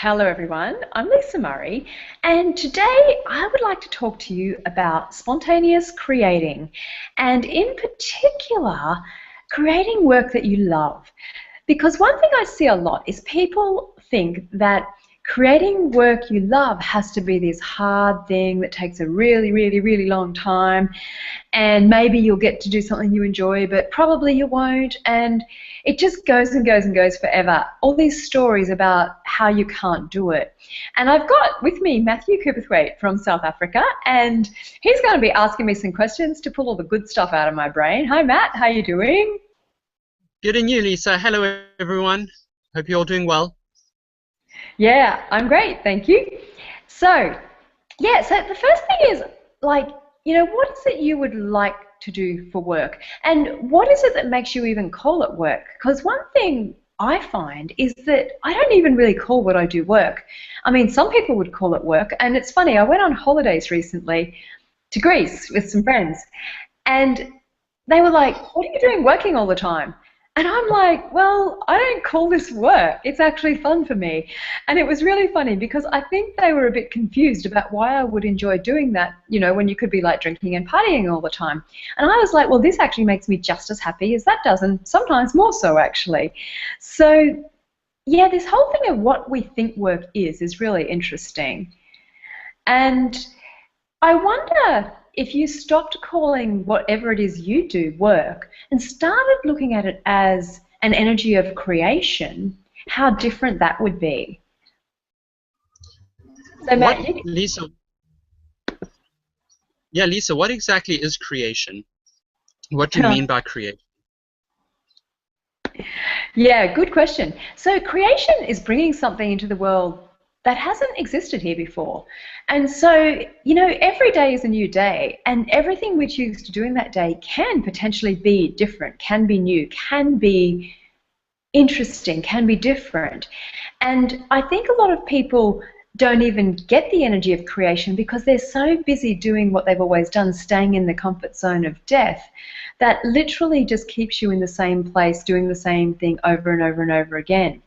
Hello everyone, I'm Lisa Murray, and today I would like to talk to you about spontaneous creating, and in particular, creating work that you love. Because one thing I see a lot is people think that creating work you love has to be this hard thing that takes a really long time, and maybe you'll get to do something you enjoy, but probably you won't, and it just goes and goes and goes forever. All these stories about how you can't do it. And I've got with me Matthew Cooperthwaite from South Africa, and he's going to be asking me some questions to pull all the good stuff out of my brain. Hi Matt, how you doing? Good, and you, Lisa? Hello everyone. Hope you're all doing well. Yeah, I'm great, thank you. So the first thing is, like, what is it you would like to do for work? And what is it that makes you even call it work? Because one thing I find is that I don't even really call what I do work. I mean, some people would call it work, and it's funny, I went on holidays recently to Greece with some friends, and they were like, what are you doing working all the time? And I'm like, well, I don't call this work. It's actually fun for me. And it was really funny because I think they were a bit confused about why I would enjoy doing that, when you could be like drinking and partying all the time. And I was like, well, this actually makes me just as happy as that does, and sometimes more so actually. So yeah, this whole thing of what we think work is really interesting. And I wonder if you stopped calling whatever it is you do work and started looking at it as an energy of creation, how different that would be. So Matt, Lisa, what exactly is creation? What do you mean by creation? Yeah, good question. So creation is bringing something into the world that hasn't existed here before. And so, every day is a new day, and everything we choose to do in that day can potentially be different, can be new, can be interesting, can be different. And I think a lot of people don't even get the energy of creation because they're so busy doing what they've always done, staying in the comfort zone of death, that literally just keeps you in the same place, doing the same thing over and over and over again.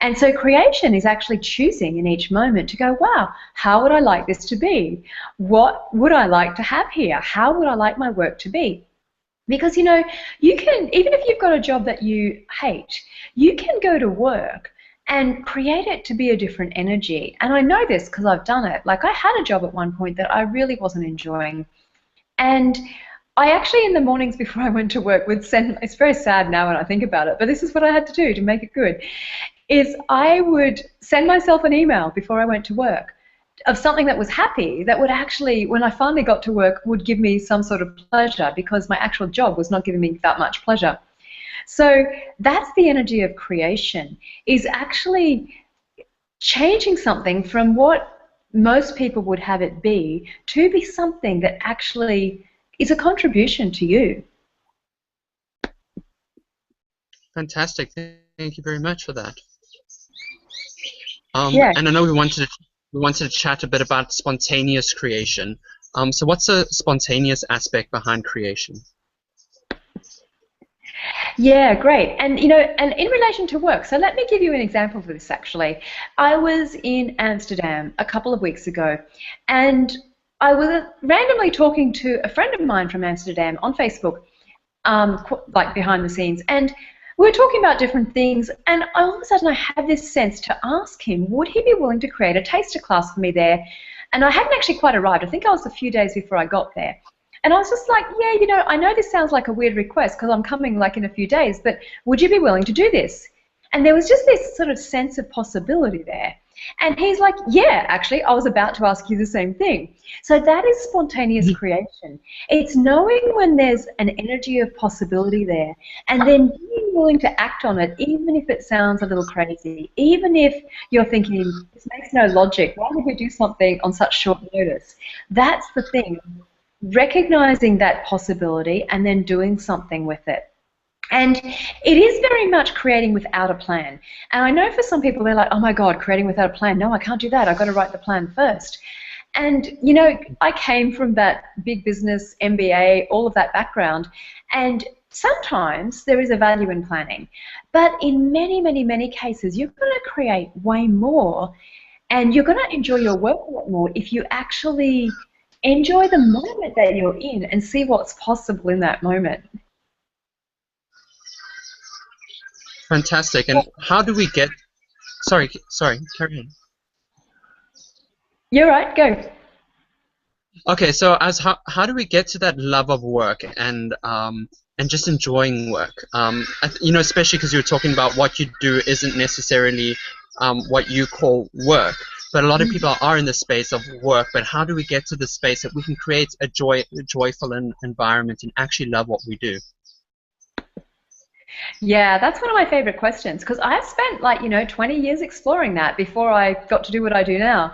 And so creation is actually choosing in each moment to go, wow, how would I like this to be? What would I like to have here? How would I like my work to be? Because, you can, even if you've got a job that you hate, you can go to work and create it to be a different energy. And I know this because I've done it. Like, I had a job at one point that I really wasn't enjoying. And I actually, in the mornings before I went to work, would send, it's very sad now when I think about it, but this is what I had to do to make it good, is I would send myself an email before I went to work of something that was happy, that would actually, when I finally got to work, would give me some sort of pleasure, because my actual job was not giving me that much pleasure. So that's the energy of creation, is actually changing something from what most people would have it be to be something that actually is a contribution to you. Fantastic. Thank you very much for that. Yeah. And I know we wanted to chat a bit about spontaneous creation. So what's the spontaneous aspect behind creation? Yeah, great. And and in relation to work, so let me give you an example of this actually. I was in Amsterdam a couple of weeks ago, and I was randomly talking to a friend of mine from Amsterdam on Facebook, like behind the scenes, and we were talking about different things, and all of a sudden I had this sense to ask him, would he be willing to create a taster class for me there? And I hadn't actually quite arrived. I think I was a few days before I got there. And I was just like, yeah, I know this sounds like a weird request because I'm coming like in a few days, but would you be willing to do this? And there was just this sort of sense of possibility there. And he's like, yeah, actually, I was about to ask you the same thing. So that is spontaneous creation. It's knowing when there's an energy of possibility there, and then being willing to act on it, even if it sounds a little crazy, even if you're thinking, this makes no logic, why would we do something on such short notice? That's the thing, recognizing that possibility and then doing something with it. And it is very much creating without a plan. And I know for some people they're like, oh my God, creating without a plan. No, I can't do that. I've got to write the plan first. And I came from that big business, MBA, all of that background. And sometimes there is a value in planning, but in many, many, many cases, you're going to create way more, and you're going to enjoy your work a lot more if you actually enjoy the moment that you're in and see what's possible in that moment. Fantastic. And how do we get? Sorry, carry on. You're right. Go. Okay, so how do we get to that love of work and just enjoying work? You know, especially because you're talking about what you do isn't necessarily what you call work, but a lot of people are in the space of work. But how do we get to the space that we can create a joyful environment and actually love what we do? Yeah, that's one of my favorite questions, because I've spent, like, 20 years exploring that before I got to do what I do now.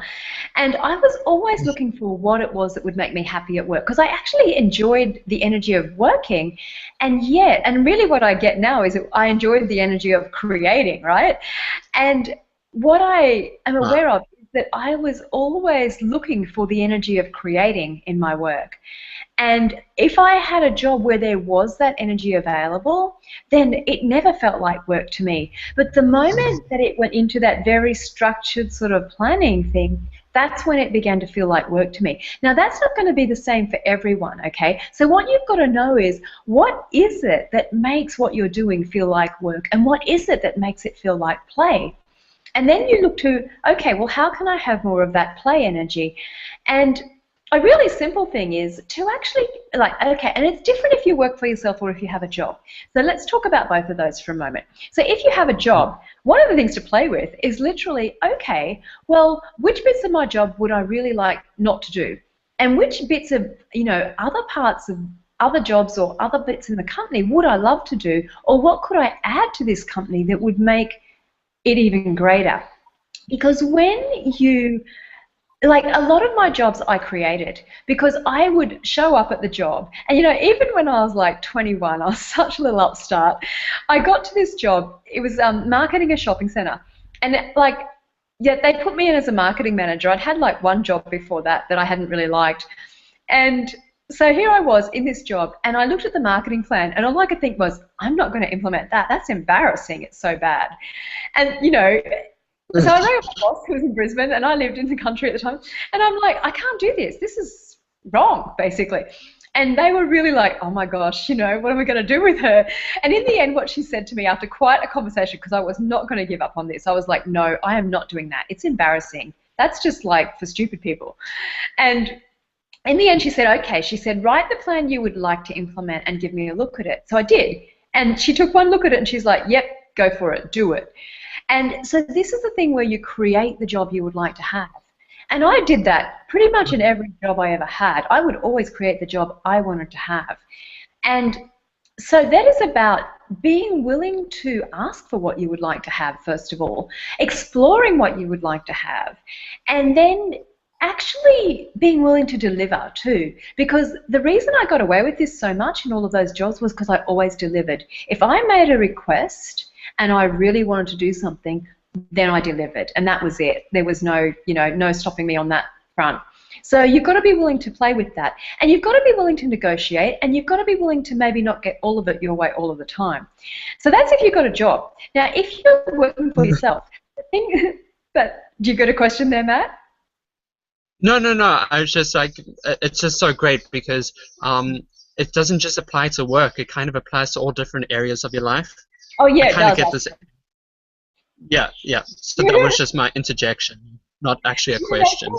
And I was always looking for what it was that would make me happy at work, because I actually enjoyed the energy of working, and really what I get now is that I enjoyed the energy of creating, right? And what I am aware of is that I was always looking for the energy of creating in my work. And if I had a job where there was that energy available, then it never felt like work to me. But the moment that it went into that very structured sort of planning thing, that's when it began to feel like work to me. Now, that's not going to be the same for everyone, okay? So what you've got to know is, what is it that makes what you're doing feel like work, and what is it that makes it feel like play? And then you look to, okay, well, how can I have more of that play energy? And a really simple thing is to actually, okay, and it's different if you work for yourself or if you have a job. So let's talk about both of those for a moment. So if you have a job, one of the things to play with is literally, okay, well, which bits of my job would I really like not to do? And which bits of, other parts of other jobs or other bits in the company would I love to do? Or what could I add to this company that would make it even greater? Because when you, like, a lot of my jobs I created because I would show up at the job, and even when I was like 21, I was such a little upstart. I got to this job, it was marketing a shopping centre, and they put me in as a marketing manager. I'd had like one job before that I hadn't really liked, and so here I was in this job, and I looked at the marketing plan, and all I could think was, I'm not going to implement that. That's embarrassing. It's so bad. And so I rang up my boss, who was in Brisbane, and I lived in the country at the time, and I'm like, I can't do this. This is wrong, basically. And they were really like, oh my gosh, what are we going to do with her? And in the end, what she said to me after quite a conversation, because I was not going to give up on this, I was like, no, I am not doing that. It's embarrassing. That's just like for stupid people. And in the end, she said, okay, she said, write the plan you would like to implement and give me a look at it. So I did. And she took one look at it, and she's like, yep, go for it, do it. And so this is the thing where you create the job you would like to have. And I did that pretty much in every job I ever had. I would always create the job I wanted to have. And so that is about being willing to ask for what you would like to have, first of all, exploring what you would like to have, and then actually being willing to deliver too. Because the reason I got away with this so much in all of those jobs was because I always delivered. If I made a request and I really wanted to do something, then I delivered, and that was it. There was no, no stopping me on that front. So you've got to be willing to play with that, and you've got to be willing to negotiate, and you've got to be willing to maybe not get all of it your way all of the time. So that's if you've got a job. Now, if you're working for yourself, the thing that, do you got a question there, Matt? No. I was just like, it's just so great because it doesn't just apply to work. It kind of applies to all different areas of your life. Oh yeah, I it kind of does. get this. Yeah. So that was just my interjection, not actually a question.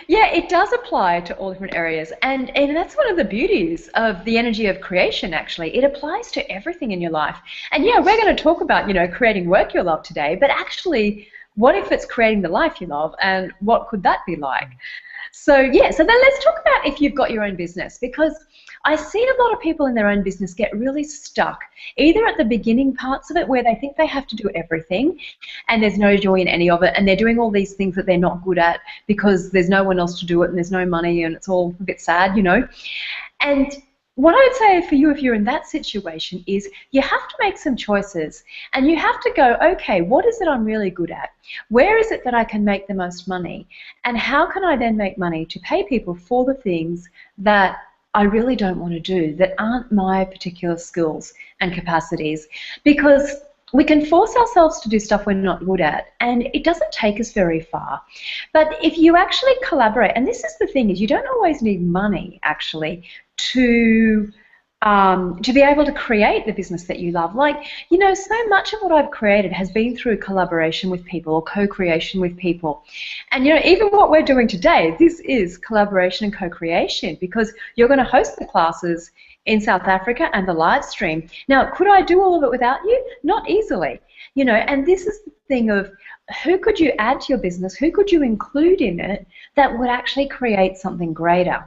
Yeah, it does apply to all different areas, and that's one of the beauties of the energy of creation, actually. It applies to everything in your life. And yeah, we're going to talk about, creating work you love today, but actually, what if it's creating the life you love, and what could that be like? So yeah, so then let's talk about if you've got your own business, because I see a lot of people in their own business get really stuck, either at the beginning parts of it where they think they have to do everything and there's no joy in any of it, and they're doing all these things that they're not good at because there's no one else to do it and there's no money and it's all a bit sad, And what I would say for you if you're in that situation is you have to make some choices, and you have to go, okay, what is it I'm really good at? Where is it that I can make the most money? And how can I then make money to pay people for the things that I really don't want to do, that aren't my particular skills and capacities, because we can force ourselves to do stuff we're not good at, and it doesn't take us very far. But if you actually collaborate, and this is the thing, is you don't always need money actually to be able to create the business that you love. Like, you know, so much of what I've created has been through collaboration with people or co-creation with people. And, you know, even what we're doing today, this is collaboration and co-creation, because you're going to host the classes in South Africa and the live stream. Now, could I do all of it without you? Not easily. You know, and this is the thing of who could you add to your business, who could you include in it that would actually create something greater?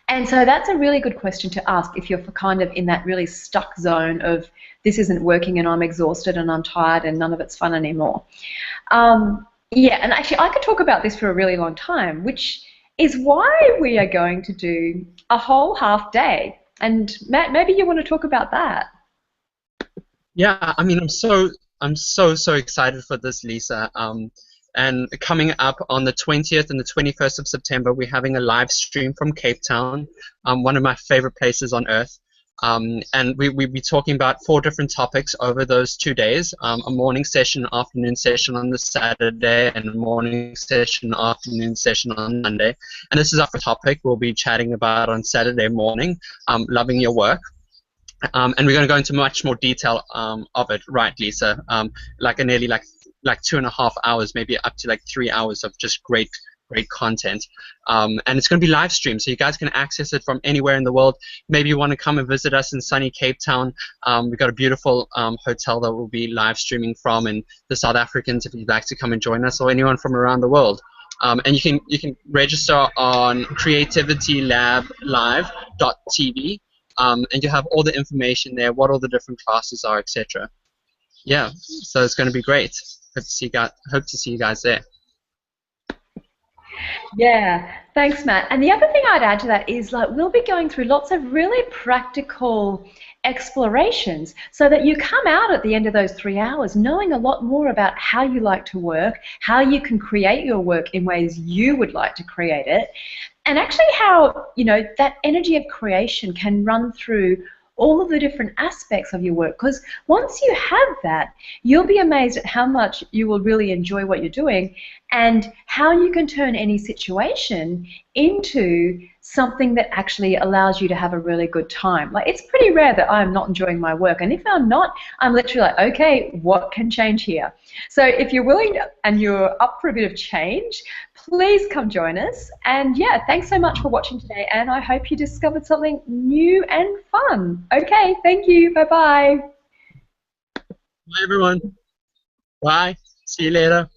And so that's a really good question to ask if you're kind of in that really stuck zone of this isn't working and I'm exhausted and I'm tired and none of it's fun anymore. Yeah, and actually I could talk about this for a really long time, which is why we are going to do a whole half day. And Matt, maybe you want to talk about that. Yeah, I mean, I'm so excited for this, Lisa. And coming up on the 20th and the 21st of September, we're having a live stream from Cape Town, one of my favorite places on earth. And we'll be talking about 4 different topics over those 2 days, a morning session, afternoon session on the Saturday, and a morning session, afternoon session on Monday. And this is our topic we'll be chatting about on Saturday morning, loving your work. And we're going to go into much more detail of it, right, Lisa? Like nearly like 2.5 hours, maybe up to like 3 hours of just great content. And it's going to be live streamed, so you guys can access it from anywhere in the world. Maybe you want to come and visit us in sunny Cape Town. We've got a beautiful hotel that we'll be live streaming from, and the South Africans, if you'd like to come and join us, or anyone from around the world. And you can register on creativitylab.live.tv. And you have all the information there, what all the different classes are, etc. Yeah, so it's going to be great. Hope to see you guys there. Yeah, thanks, Matt. And the other thing I'd add to that is, like, we'll be going through lots of really practical explorations so that you come out at the end of those 3 hours knowing a lot more about how you like to work, how you can create your work in ways you would like to create it, and actually how, you know, that energy of creation can run through all of the different aspects of your work. Because once you have that, you'll be amazed at how much you will really enjoy what you're doing and how you can turn any situation into something that actually allows you to have a really good time. Like, it's pretty rare that I'm not enjoying my work, and if I'm not, I'm literally like, okay, what can change here? So if you're willing and you're up for a bit of change, please come join us. And yeah, thanks so much for watching today, and I hope you discovered something new and fun. Okay, thank you. Bye-bye. Bye, everyone. Bye. See you later.